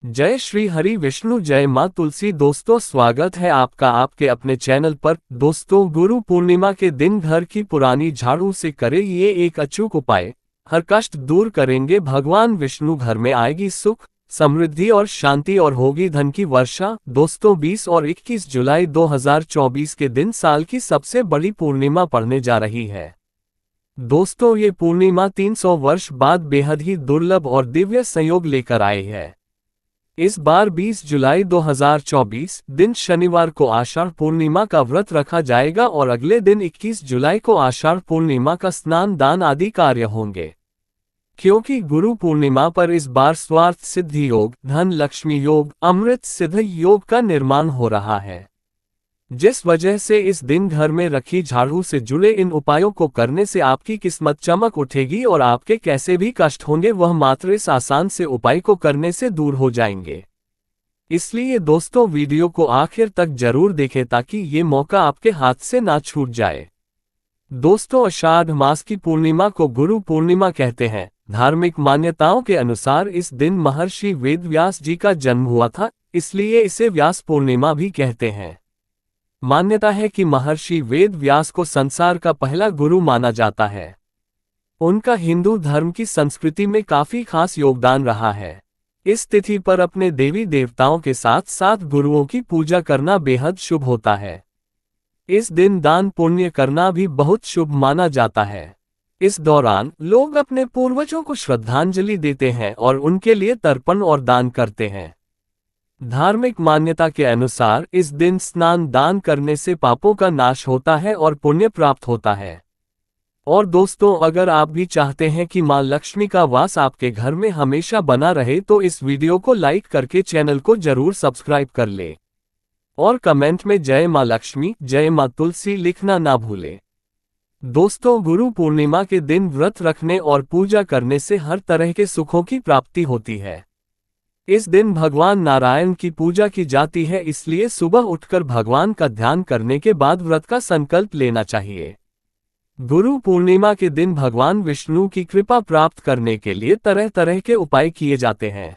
जय श्री हरि विष्णु, जय माँ तुलसी। दोस्तों, स्वागत है आपका आपके अपने चैनल पर। दोस्तों, गुरु पूर्णिमा के दिन घर की पुरानी झाड़ू से करें ये एक अचूक उपाय, हर कष्ट दूर करेंगे। भगवान विष्णु घर में आएगी सुख, समृद्धि और शांति और होगी धन की वर्षा। दोस्तों, 20 और 21 जुलाई 2024 के दिन साल की सबसे बड़ी पूर्णिमा पड़ने जा रही है। दोस्तों, ये पूर्णिमा 300 वर्ष बाद बेहद ही दुर्लभ और दिव्य संयोग लेकर आई है। इस बार 20 जुलाई 2024 दिन शनिवार को आषाढ़ पूर्णिमा का व्रत रखा जाएगा और अगले दिन 21 जुलाई को आषाढ़ पूर्णिमा का स्नान दान आदि कार्य होंगे। क्योंकि गुरु पूर्णिमा पर इस बार स्वार्थ सिद्धि योग, धन लक्ष्मी योग, अमृत सिद्ध योग का निर्माण हो रहा है, जिस वजह से इस दिन घर में रखी झाड़ू से जुड़े इन उपायों को करने से आपकी किस्मत चमक उठेगी और आपके कैसे भी कष्ट होंगे वह मात्र इस आसान से उपाय को करने से दूर हो जाएंगे। इसलिए दोस्तों, वीडियो को आखिर तक जरूर देखें ताकि ये मौका आपके हाथ से ना छूट जाए। दोस्तों, आषाढ़ मास की पूर्णिमा को गुरु पूर्णिमा कहते हैं। धार्मिक मान्यताओं के अनुसार इस दिन महर्षि वेद व्यास जी का जन्म हुआ था, इसलिए इसे व्यास पूर्णिमा भी कहते हैं। मान्यता है कि महर्षि वेद व्यास को संसार का पहला गुरु माना जाता है। उनका हिंदू धर्म की संस्कृति में काफी खास योगदान रहा है। इस तिथि पर अपने देवी देवताओं के साथ साथ गुरुओं की पूजा करना बेहद शुभ होता है। इस दिन दान पुण्य करना भी बहुत शुभ माना जाता है। इस दौरान लोग अपने पूर्वजों को श्रद्धांजलि देते हैं और उनके लिए तर्पण और दान करते हैं। धार्मिक मान्यता के अनुसार इस दिन स्नान दान करने से पापों का नाश होता है और पुण्य प्राप्त होता है। और दोस्तों, अगर आप भी चाहते हैं कि मां लक्ष्मी का वास आपके घर में हमेशा बना रहे तो इस वीडियो को लाइक करके चैनल को जरूर सब्सक्राइब कर ले और कमेंट में जय मां लक्ष्मी, जय मां तुलसी लिखना ना भूले। दोस्तों, गुरु पूर्णिमा के दिन व्रत रखने और पूजा करने से हर तरह के सुखों की प्राप्ति होती है। इस दिन भगवान नारायण की पूजा की जाती है, इसलिए सुबह उठकर भगवान का ध्यान करने के बाद व्रत का संकल्प लेना चाहिए। गुरु पूर्णिमा के दिन भगवान विष्णु की कृपा प्राप्त करने के लिए तरह तरह के उपाय किए जाते हैं।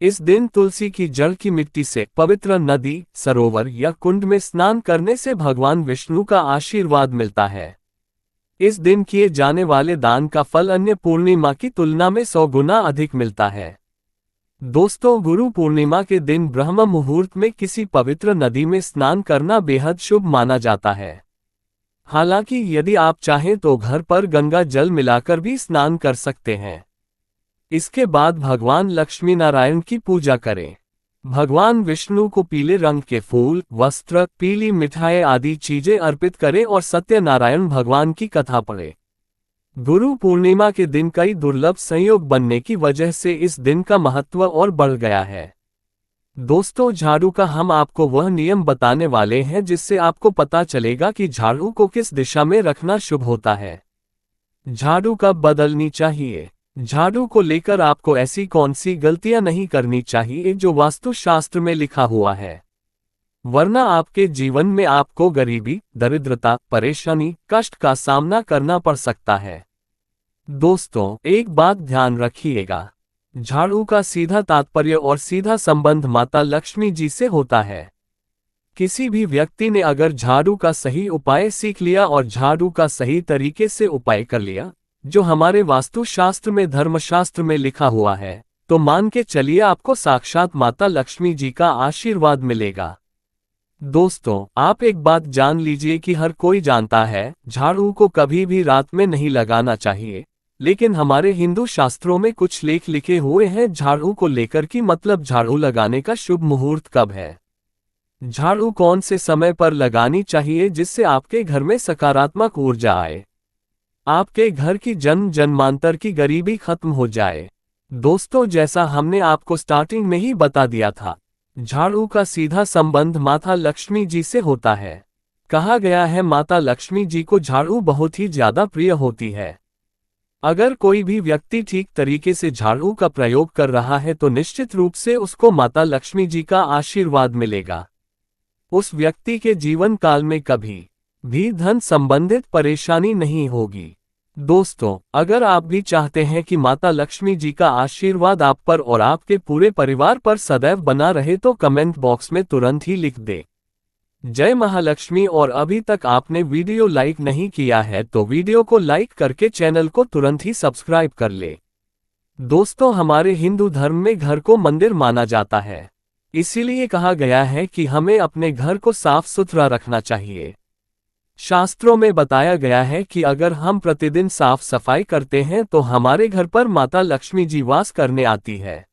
इस दिन तुलसी की जड़ की मिट्टी से पवित्र नदी, सरोवर या कुंड में स्नान करने से भगवान विष्णु का आशीर्वाद मिलता है। इस दिन किए जाने वाले दान का फल अन्य पूर्णिमा की तुलना में 100 गुना अधिक मिलता है। दोस्तों, गुरु पूर्णिमा के दिन ब्रह्म मुहूर्त में किसी पवित्र नदी में स्नान करना बेहद शुभ माना जाता है। हालांकि यदि आप चाहें तो घर पर गंगा जल मिलाकर भी स्नान कर सकते हैं। इसके बाद भगवान लक्ष्मी नारायण की पूजा करें। भगवान विष्णु को पीले रंग के फूल, वस्त्र, पीली मिठाई आदि चीजें अर्पित करें और सत्यनारायण भगवान की कथा पढ़ें। गुरु पूर्णिमा के दिन कई दुर्लभ संयोग बनने की वजह से इस दिन का महत्व और बढ़ गया है। दोस्तों, झाड़ू का हम आपको वह नियम बताने वाले हैं जिससे आपको पता चलेगा कि झाड़ू को किस दिशा में रखना शुभ होता है। झाड़ू कब बदलनी चाहिए। झाड़ू को लेकर आपको ऐसी कौन सी गलतियां नहीं करनी चाहिए जो वास्तुशास्त्र में लिखा हुआ है, वरना आपके जीवन में आपको गरीबी, दरिद्रता, परेशानी, कष्ट का सामना करना पड़ सकता है। दोस्तों, एक बात ध्यान रखिएगा, झाड़ू का सीधा तात्पर्य और सीधा संबंध माता लक्ष्मी जी से होता है। किसी भी व्यक्ति ने अगर झाड़ू का सही उपाय सीख लिया और झाड़ू का सही तरीके से उपाय कर लिया, जो हमारे वास्तुशास्त्र में, धर्मशास्त्र में लिखा हुआ है, तो मान के चलिए आपको साक्षात माता लक्ष्मी जी का आशीर्वाद मिलेगा। दोस्तों, आप एक बात जान लीजिए कि हर कोई जानता है झाड़ू को कभी भी रात में नहीं लगाना चाहिए, लेकिन हमारे हिंदू शास्त्रों में कुछ लेख लिखे हुए हैं झाड़ू को लेकर कि मतलब झाड़ू लगाने का शुभ मुहूर्त कब है, झाड़ू कौन से समय पर लगानी चाहिए जिससे आपके घर में सकारात्मक ऊर्जा आए, आपके घर की जन्म जन्मांतर की गरीबी खत्म हो जाए। दोस्तों, जैसा हमने आपको स्टार्टिंग में ही बता दिया था, झाड़ू का सीधा संबंध माता लक्ष्मी जी से होता है। कहा गया है माता लक्ष्मी जी को झाड़ू बहुत ही ज्यादा प्रिय होती है। अगर कोई भी व्यक्ति ठीक तरीके से झाड़ू का प्रयोग कर रहा है तो निश्चित रूप से उसको माता लक्ष्मी जी का आशीर्वाद मिलेगा। उस व्यक्ति के जीवन काल में कभी भी धन संबंधित परेशानी नहीं होगी। दोस्तों, अगर आप भी चाहते हैं कि माता लक्ष्मी जी का आशीर्वाद आप पर और आपके पूरे परिवार पर सदैव बना रहे तो कमेंट बॉक्स में तुरंत ही लिख दें जय महालक्ष्मी। और अभी तक आपने वीडियो लाइक नहीं किया है तो वीडियो को लाइक करके चैनल को तुरंत ही सब्सक्राइब कर ले। दोस्तों, हमारे हिंदू धर्म में घर को मंदिर माना जाता है। इसीलिए कहा गया है कि हमें अपने घर को साफ सुथरा रखना चाहिए। शास्त्रों में बताया गया है कि अगर हम प्रतिदिन साफ सफाई करते हैं तो हमारे घर पर माता लक्ष्मी जी वास करने आती है।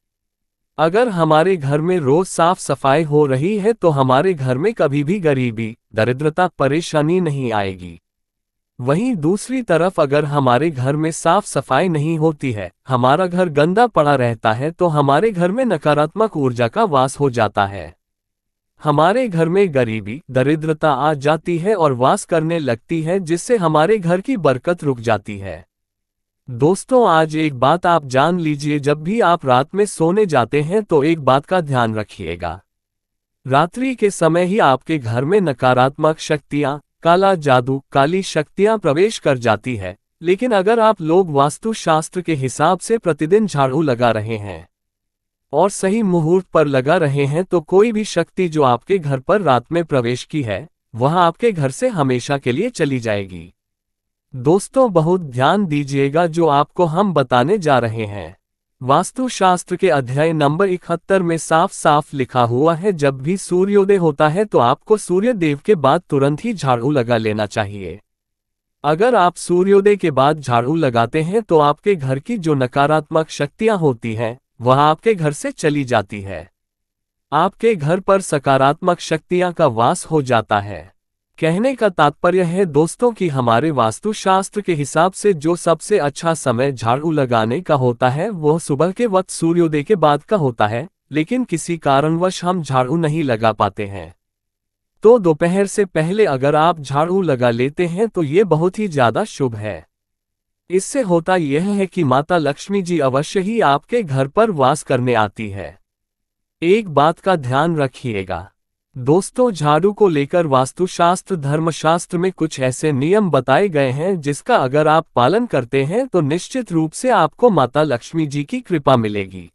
अगर हमारे घर में रोज साफ सफाई हो रही है तो हमारे घर में कभी भी गरीबी, दरिद्रता, परेशानी नहीं आएगी। वहीं दूसरी तरफ अगर हमारे घर में साफ सफाई नहीं होती है, हमारा घर गंदा पड़ा रहता है तो हमारे घर में नकारात्मक ऊर्जा का वास हो जाता है। हमारे घर में गरीबी, दरिद्रता आ जाती है और वास करने लगती है, जिससे हमारे घर की बरकत रुक जाती है। दोस्तों, आज एक बात आप जान लीजिए, जब भी आप रात में सोने जाते हैं तो एक बात का ध्यान रखिएगा। रात्रि के समय ही आपके घर में नकारात्मक शक्तियां, काला जादू, काली शक्तियां प्रवेश कर जाती है। लेकिन अगर आप लोग वास्तु शास्त्र के हिसाब से प्रतिदिन झाड़ू लगा रहे हैं और सही मुहूर्त पर लगा रहे हैं तो कोई भी शक्ति जो आपके घर पर रात में प्रवेश की है, वह आपके घर से हमेशा के लिए चली जाएगी। दोस्तों, बहुत ध्यान दीजिएगा जो आपको हम बताने जा रहे हैं। वास्तु शास्त्र के अध्याय नंबर 71 में साफ साफ लिखा हुआ है, जब भी सूर्योदय होता है तो आपको सूर्य देव के बाद तुरंत ही झाड़ू लगा लेना चाहिए। अगर आप सूर्योदय के बाद झाड़ू लगाते हैं तो आपके घर की जो नकारात्मक शक्तियां होती हैं, वह आपके घर से चली जाती है। आपके घर पर सकारात्मक शक्तियां का वास हो जाता है। कहने का तात्पर्य है दोस्तों कि हमारे वास्तुशास्त्र के हिसाब से जो सबसे अच्छा समय झाड़ू लगाने का होता है वह सुबह के वक्त सूर्योदय के बाद का होता है, लेकिन किसी कारणवश हम झाड़ू नहीं लगा पाते हैं तो दोपहर से पहले अगर आप झाड़ू लगा लेते हैं तो ये बहुत ही ज्यादा शुभ है। इससे होता यह है कि माता लक्ष्मी जी अवश्य ही आपके घर पर वास करने आती है। एक बात का ध्यान रखिएगा दोस्तों, झाड़ू को लेकर वास्तुशास्त्र धर्मशास्त्र में कुछ ऐसे नियम बताए गए हैं जिसका अगर आप पालन करते हैं तो निश्चित रूप से आपको माता लक्ष्मी जी की कृपा मिलेगी।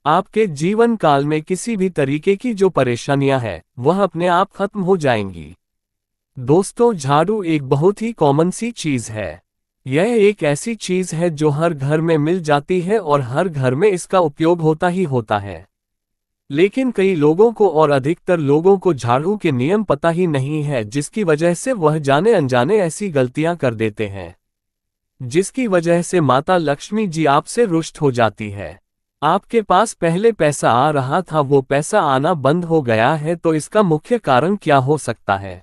आपके जीवन काल में किसी भी तरीके की जो परेशानियां हैं वह अपने आप खत्म हो जाएंगी। दोस्तों, झाड़ू एक बहुत ही कॉमन सी चीज है। यह एक ऐसी चीज है जो हर घर में मिल जाती है और हर घर में इसका उपयोग होता ही होता है। लेकिन कई लोगों को और अधिकतर लोगों को झाड़ू के नियम पता ही नहीं है, जिसकी वजह से वह जाने अनजाने ऐसी गलतियां कर देते हैं जिसकी वजह से माता लक्ष्मी जी आपसे रुष्ट हो जाती है। आपके पास पहले पैसा आ रहा था, वो पैसा आना बंद हो गया है, तो इसका मुख्य कारण क्या हो सकता है?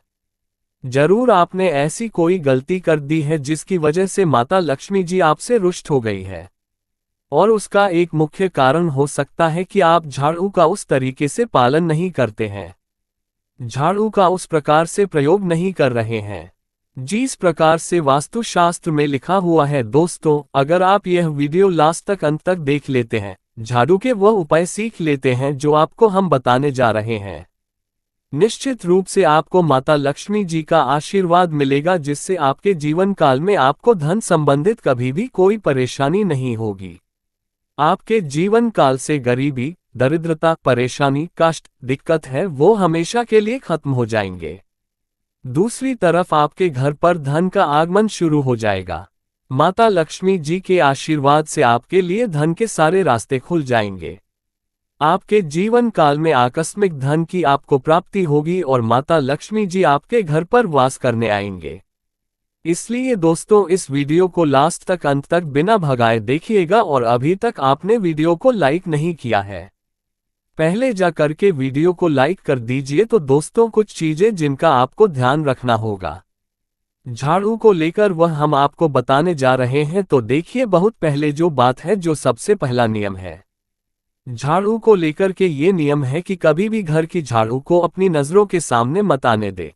जरूर आपने ऐसी कोई गलती कर दी है जिसकी वजह से माता लक्ष्मी जी आपसे रुष्ट हो गई है। और उसका एक मुख्य कारण हो सकता है कि आप झाड़ू का उस तरीके से पालन नहीं करते हैं, झाड़ू का उस प्रकार से प्रयोग नहीं कर रहे हैं जिस प्रकार से वास्तुशास्त्र में लिखा हुआ है। दोस्तों, अगर आप यह वीडियो लास्ट तक अंत तक देख लेते हैं, झाड़ू के वह उपाय सीख लेते हैं जो आपको हम बताने जा रहे हैं, निश्चित रूप से आपको माता लक्ष्मी जी का आशीर्वाद मिलेगा, जिससे आपके जीवन काल में आपको धन संबंधित कभी भी कोई परेशानी नहीं होगी। आपके जीवन काल से गरीबी, दरिद्रता, परेशानी, कष्ट, दिक्कत है वो हमेशा के लिए खत्म हो जाएंगे। दूसरी तरफ आपके घर पर धन का आगमन शुरू हो जाएगा। माता लक्ष्मी जी के आशीर्वाद से आपके लिए धन के सारे रास्ते खुल जाएंगे। आपके जीवन काल में आकस्मिक धन की आपको प्राप्ति होगी और माता लक्ष्मी जी आपके घर पर वास करने आएंगे। इसलिए दोस्तों, इस वीडियो को लास्ट तक अंत तक बिना भगाए देखिएगा। और अभी तक आपने वीडियो को लाइक नहीं किया है, पहले जा करके वीडियो को लाइक कर दीजिए। तो दोस्तों, कुछ चीजें जिनका आपको ध्यान रखना होगा झाड़ू को लेकर वह हम आपको बताने जा रहे हैं। तो देखिए, बहुत पहले जो बात है, जो सबसे पहला नियम है झाड़ू को लेकर के ये नियम है कि कभी भी घर की झाड़ू को अपनी नजरों के सामने मत आने दे।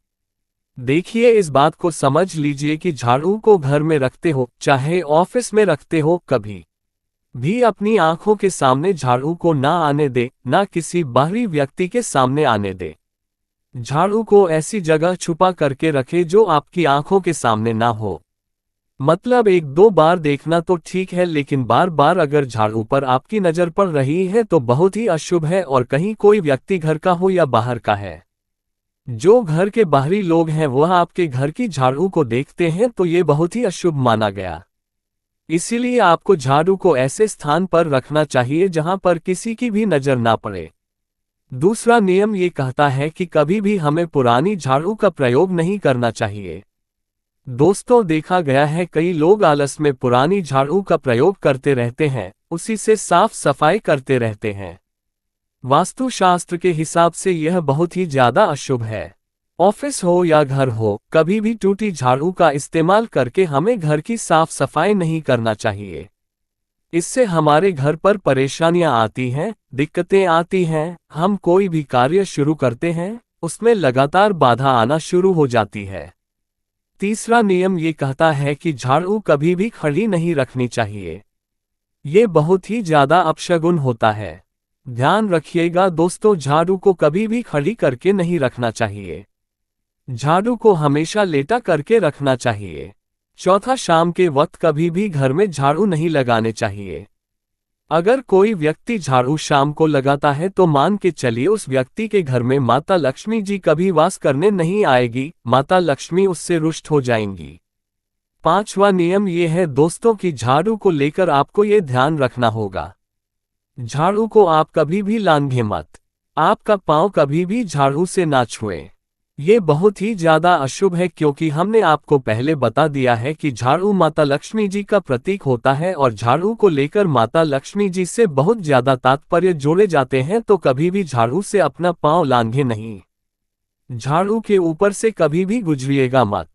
देखिए, इस बात को समझ लीजिए कि झाड़ू को घर में रखते हो चाहे ऑफिस में रखते हो, कभी भी अपनी आंखों के सामने झाड़ू को ना आने दे, ना किसी बाहरी व्यक्ति के सामने आने दे। झाड़ू को ऐसी जगह छुपा करके रखे जो आपकी आंखों के सामने ना हो। मतलब एक दो बार देखना तो ठीक है, लेकिन बार बार अगर झाड़ू पर आपकी नजर पड़ रही है तो बहुत ही अशुभ है, और कहीं कोई व्यक्ति घर का हो या बाहर का है। जो घर के बाहरी लोग हैं वह आपके घर की झाड़ू को देखते हैं तो ये बहुत ही अशुभ माना गया। इसीलिए आपको झाड़ू को ऐसे स्थान पर रखना चाहिए जहां पर किसी की भी नजर ना पड़े। दूसरा नियम ये कहता है कि कभी भी हमें पुरानी झाड़ू का प्रयोग नहीं करना चाहिए। दोस्तों, देखा गया है कई लोग आलस में पुरानी झाड़ू का प्रयोग करते रहते हैं, उसी से साफ सफाई करते रहते हैं। वास्तुशास्त्र के हिसाब से यह बहुत ही ज्यादा अशुभ है। ऑफिस हो या घर हो, कभी भी टूटी झाड़ू का इस्तेमाल करके हमें घर की साफ सफाई नहीं करना चाहिए। इससे हमारे घर पर परेशानियां आती हैं, दिक्कतें आती हैं, हम कोई भी कार्य शुरू करते हैं उसमें लगातार बाधा आना शुरू हो जाती है। तीसरा नियम ये कहता है कि झाड़ू कभी भी खड़ी नहीं रखनी चाहिए। ये बहुत ही ज्यादा अपशगुन होता है। ध्यान रखिएगा दोस्तों, झाड़ू को कभी भी खड़ी करके नहीं रखना चाहिए। झाड़ू को हमेशा लेटा करके रखना चाहिए। चौथा, शाम के वक्त कभी भी घर में झाड़ू नहीं लगाने चाहिए। अगर कोई व्यक्ति झाड़ू शाम को लगाता है तो मान के चलिए उस व्यक्ति के घर में माता लक्ष्मी जी कभी वास करने नहीं आएगी, माता लक्ष्मी उससे रुष्ट हो जाएंगी। पांचवा नियम ये है दोस्तों कि झाड़ू को लेकर आपको ये ध्यान रखना होगा, झाड़ू को आप कभी भी लांघे मत। आपका पांव कभी भी झाड़ू से ना छुए। ये बहुत ही ज्यादा अशुभ है, क्योंकि हमने आपको पहले बता दिया है कि झाड़ू माता लक्ष्मी जी का प्रतीक होता है और झाड़ू को लेकर माता लक्ष्मी जी से बहुत ज्यादा तात्पर्य जोड़े जाते हैं। तो कभी भी झाड़ू से अपना पांव लांघे नहीं। झाड़ू के ऊपर से कभी भी गुजरिएगा मत।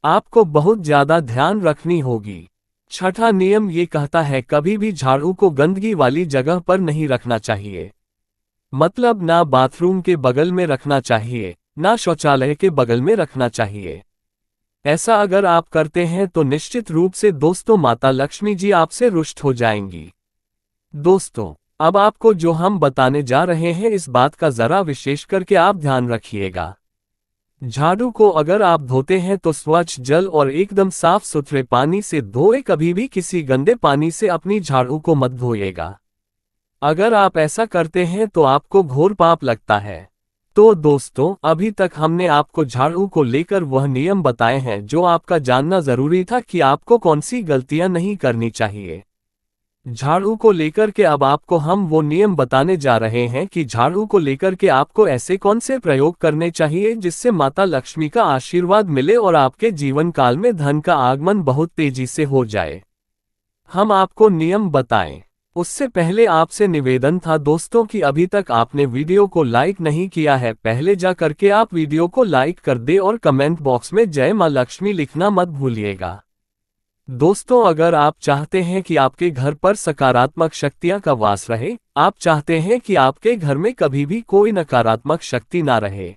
आपको बहुत ज्यादा ध्यान रखनी होगी। छठा नियम ये कहता है कभी भी झाड़ू को गंदगी वाली जगह पर नहीं रखना चाहिए। मतलब ना बाथरूम के बगल में रखना चाहिए, ना शौचालय के बगल में रखना चाहिए। ऐसा अगर आप करते हैं तो निश्चित रूप से दोस्तों माता लक्ष्मी जी आपसे रुष्ट हो जाएंगी। दोस्तों, अब आपको जो हम बताने जा रहे हैं इस बात का जरा विशेष करके आप ध्यान रखिएगा। झाड़ू को अगर आप धोते हैं तो स्वच्छ जल और एकदम साफ सुथरे पानी से धोए, कभी भी किसी गंदे पानी से अपनी झाड़ू को मत धोइएगा। अगर आप ऐसा करते हैं तो आपको घोर पाप लगता है। तो दोस्तों, अभी तक हमने आपको झाड़ू को लेकर वह नियम बताए हैं जो आपका जानना जरूरी था कि आपको कौन सी गलतियां नहीं करनी चाहिए। झाड़ू को लेकर के अब आपको हम वो नियम बताने जा रहे हैं कि झाड़ू को लेकर के आपको ऐसे कौन से प्रयोग करने चाहिए जिससे माता लक्ष्मी का आशीर्वाद मिले और आपके जीवन काल में धन का आगमन बहुत तेजी से हो जाए। हम आपको नियम बताएं उससे पहले आपसे निवेदन था दोस्तों कि अभी तक आपने वीडियो को लाइक नहीं किया है, पहले जा करके आप वीडियो को लाइक कर दे और कमेंट बॉक्स में जय मां लक्ष्मी लिखना मत भूलिएगा। दोस्तों, अगर आप चाहते हैं कि आपके घर पर सकारात्मक शक्तियां का वास रहे, आप चाहते हैं कि आपके घर में कभी भी कोई नकारात्मक शक्ति ना रहे,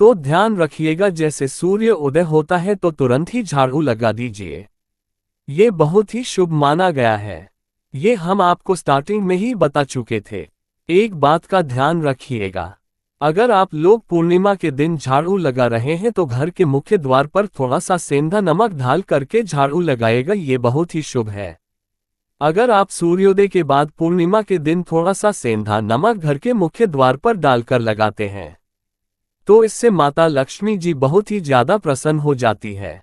तो ध्यान रखिएगा जैसे सूर्य उदय होता है तो तुरंत ही झाड़ू लगा दीजिए। ये बहुत ही शुभ माना गया है। ये हम आपको स्टार्टिंग में ही बता चुके थे। एक बात का ध्यान रखिएगा, अगर आप लोग पूर्णिमा के दिन झाड़ू लगा रहे हैं तो घर के मुख्य द्वार पर थोड़ा सा सेंधा नमक डाल करके झाड़ू लगाएगा, ये बहुत ही शुभ है। अगर आप सूर्योदय के बाद पूर्णिमा के दिन थोड़ा सा सेंधा नमक घर के मुख्य द्वार पर डालकर लगाते हैं तो इससे माता लक्ष्मी जी बहुत ही ज्यादा प्रसन्न हो जाती है।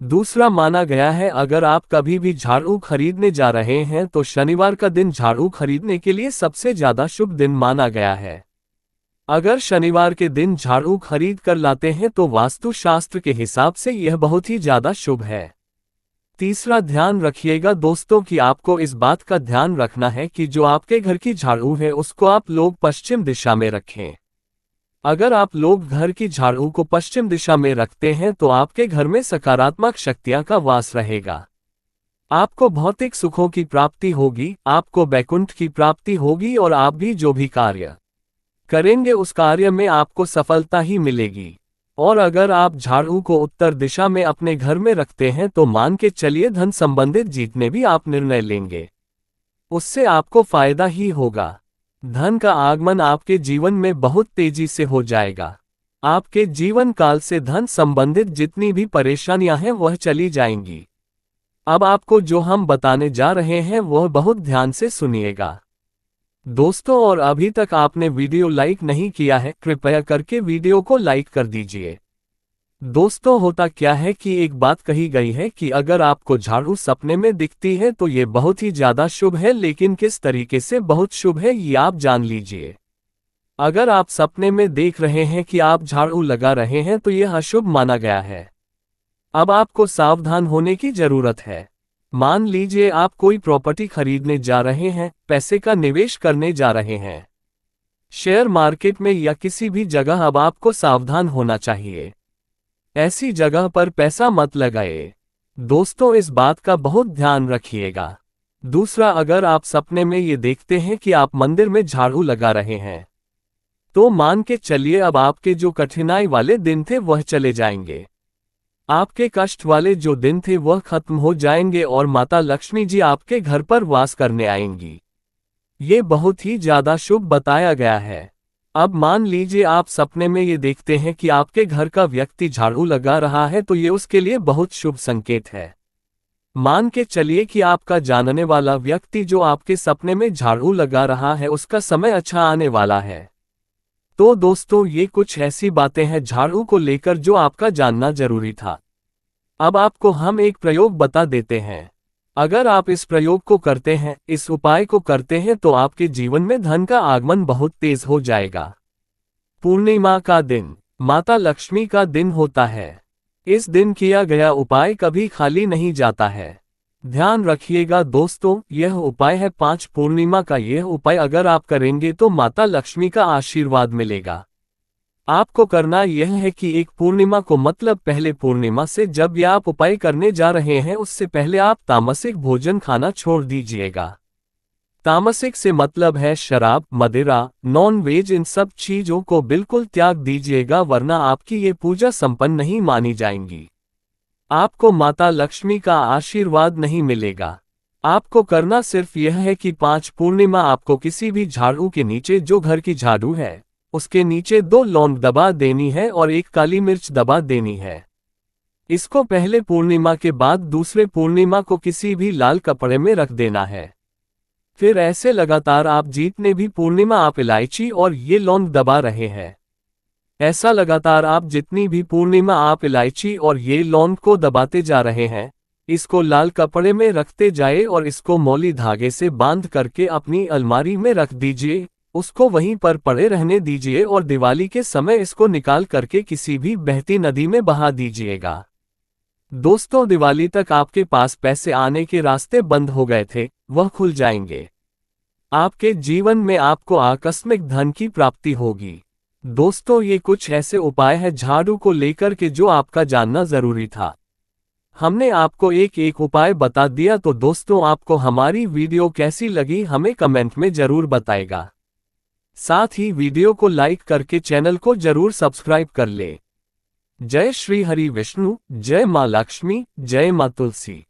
दूसरा माना गया है, अगर आप कभी भी झाड़ू खरीदने जा रहे हैं तो शनिवार का दिन झाड़ू खरीदने के लिए सबसे ज्यादा शुभ दिन माना गया है। अगर शनिवार के दिन झाड़ू खरीद कर लाते हैं तो वास्तुशास्त्र के हिसाब से यह बहुत ही ज्यादा शुभ है। तीसरा, ध्यान रखिएगा दोस्तों कि आपको इस बात का ध्यान रखना है कि जो आपके घर की झाड़ू है उसको आप लोग पश्चिम दिशा में रखें। अगर आप लोग घर की झाड़ू को पश्चिम दिशा में रखते हैं तो आपके घर में सकारात्मक शक्तियां का वास रहेगा। आपको भौतिक सुखों की प्राप्ति होगी, आपको वैकुंठ की प्राप्ति होगी और आप भी जो भी कार्य करेंगे उस कार्य में आपको सफलता ही मिलेगी। और अगर आप झाड़ू को उत्तर दिशा में अपने घर में रखते हैं तो मान के चलिए धन संबंधित जितने भी आप निर्णय लेंगे उससे आपको फायदा ही होगा। धन का आगमन आपके जीवन में बहुत तेजी से हो जाएगा। आपके जीवन काल से धन संबंधित जितनी भी परेशानियां हैं वह चली जाएंगी। अब आपको जो हम बताने जा रहे हैं वह बहुत ध्यान से सुनिएगा दोस्तों। और अभी तक आपने वीडियो लाइक नहीं किया है, कृपया करके वीडियो को लाइक कर दीजिए। दोस्तों, होता क्या है कि एक बात कही गई है कि अगर आपको झाड़ू सपने में दिखती है तो ये बहुत ही ज्यादा शुभ है, लेकिन किस तरीके से बहुत शुभ है ये आप जान लीजिए। अगर आप सपने में देख रहे हैं कि आप झाड़ू लगा रहे हैं तो यह अशुभ माना गया है। अब आपको सावधान होने की जरूरत है। मान लीजिए आप कोई प्रॉपर्टी खरीदने जा रहे हैं, पैसे का निवेश करने जा रहे हैं शेयर मार्केट में या किसी भी जगह, अब आपको सावधान होना चाहिए। ऐसी जगह पर पैसा मत लगाए दोस्तों, इस बात का बहुत ध्यान रखिएगा। दूसरा, अगर आप सपने में ये देखते हैं कि आप मंदिर में झाड़ू लगा रहे हैं तो मान के चलिए अब आपके जो कठिनाई वाले दिन थे वह चले जाएंगे। आपके कष्ट वाले जो दिन थे वह खत्म हो जाएंगे और माता लक्ष्मी जी आपके घर पर वास करने आएंगी। ये बहुत ही ज्यादा शुभ बताया गया है। अब मान लीजिए आप सपने में ये देखते हैं कि आपके घर का व्यक्ति झाड़ू लगा रहा है तो ये उसके लिए बहुत शुभ संकेत है। मान के चलिए कि आपका जानने वाला व्यक्ति जो आपके सपने में झाड़ू लगा रहा है उसका समय अच्छा आने वाला है। तो दोस्तों, ये कुछ ऐसी बातें हैं झाड़ू को लेकर जो आपका जानना जरूरी था। अब आपको हम एक प्रयोग बता देते हैं। अगर आप इस प्रयोग को करते हैं, इस उपाय को करते हैं तो आपके जीवन में धन का आगमन बहुत तेज हो जाएगा। पूर्णिमा का दिन माता लक्ष्मी का दिन होता है। इस दिन किया गया उपाय कभी खाली नहीं जाता है। ध्यान रखिएगा दोस्तों, यह उपाय है 5 पूर्णिमा का। यह उपाय अगर आप करेंगे तो माता लक्ष्मी का आशीर्वाद मिलेगा। आपको करना यह है कि एक पूर्णिमा को, मतलब पहले पूर्णिमा से जब यह आप उपाय करने जा रहे हैं उससे पहले आप तामसिक भोजन खाना छोड़ दीजिएगा। तामसिक से मतलब है शराब, मदिरा, नॉन वेज, इन सब चीजों को बिल्कुल त्याग दीजिएगा, वरना आपकी ये पूजा संपन्न नहीं मानी जाएंगी। आपको माता लक्ष्मी का आशीर्वाद नहीं मिलेगा। आपको करना सिर्फ यह है कि 5 पूर्णिमा आपको किसी भी झाड़ू के नीचे, जो घर की झाड़ू है उसके नीचे 2 लौंग दबा देनी है और 1 काली मिर्च दबा देनी है। इसको पहले पूर्णिमा के बाद दूसरे पूर्णिमा को किसी भी लाल कपड़े में रख देना है। फिर ऐसे लगातार आप जितने भी पूर्णिमा आप इलायची और ये लौंग दबा रहे हैं, ऐसा लगातार आप जितनी भी पूर्णिमा आप इलायची और ये लौंग को दबाते जा रहे हैं, इसको लाल कपड़े में रखते जाए और इसको मौली धागे से बांध करके अपनी अलमारी में रख दीजिए। उसको वहीं पर पड़े रहने दीजिए और दिवाली के समय इसको निकाल करके किसी भी बहती नदी में बहा दीजिएगा। दोस्तों, दिवाली तक आपके पास पैसे आने के रास्ते बंद हो गए थे, वह खुल जाएंगे। आपके जीवन में आपको आकस्मिक धन की प्राप्ति होगी। दोस्तों, ये कुछ ऐसे उपाय हैं झाड़ू को लेकर के जो आपका जानना जरूरी था। हमने आपको एक एक उपाय बता दिया। तो दोस्तों, आपको हमारी वीडियो कैसी लगी हमें कमेंट में जरूर बताएगा। साथ ही वीडियो को लाइक करके चैनल को जरूर सब्सक्राइब कर ले। जय श्री हरि विष्णु, जय मां लक्ष्मी, जय मां तुलसी।